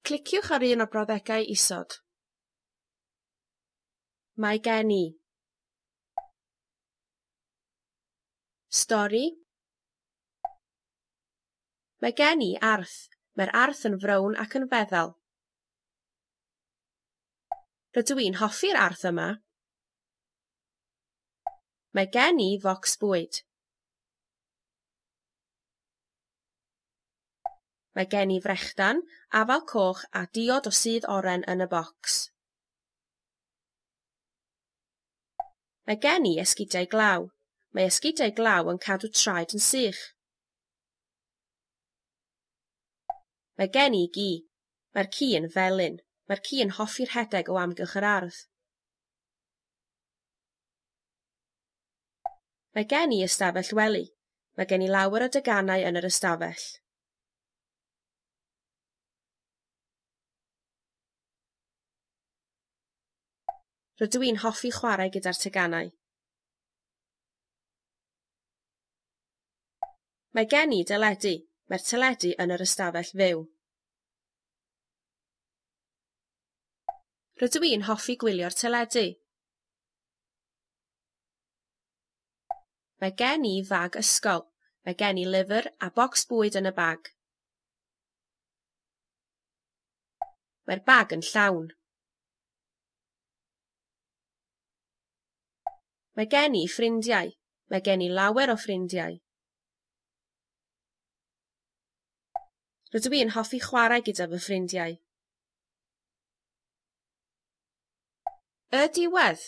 Cliciwch ar un o brawddegau isod. Mae gen i. Stori. Mae gen i arth. Mae'r arth yn frown ac yn feddal. Rydw i'n hoffi'r arth yma. Mae gen i focs bwyd. Mae gen i frechdan, afal coch a diod o sudd oren yn y bocs. Mae gen i esgidiau glaw. Mae esgidiau glaw yn cadw traed yn sych. Mae gen i gi. Mae'r ci yn felyn. Mae'r ci yn hoffi'r rhedeg o amgylch yr ardd. Mae gen i ystafell wely. Mae gen i lawer o deganau yn yr ystafell. Rydw i'n hoffi chwarae gyda'r teganau. Mae gen i deledu. Mae'r teledu yn yr ystafell fyw. Rydw i'n hoffi gwylio'r teledu. Mae gen i fag ysgol. Mae gen i lyfr a bocs bwyd yn y bag. Mae'r bag yn llawn. Mae gen i ffrindiau. Mae gen i lawer o ffrindiau. Rydw i'n hoffi chwarae gyda fy ffrindiau. Y diwedd.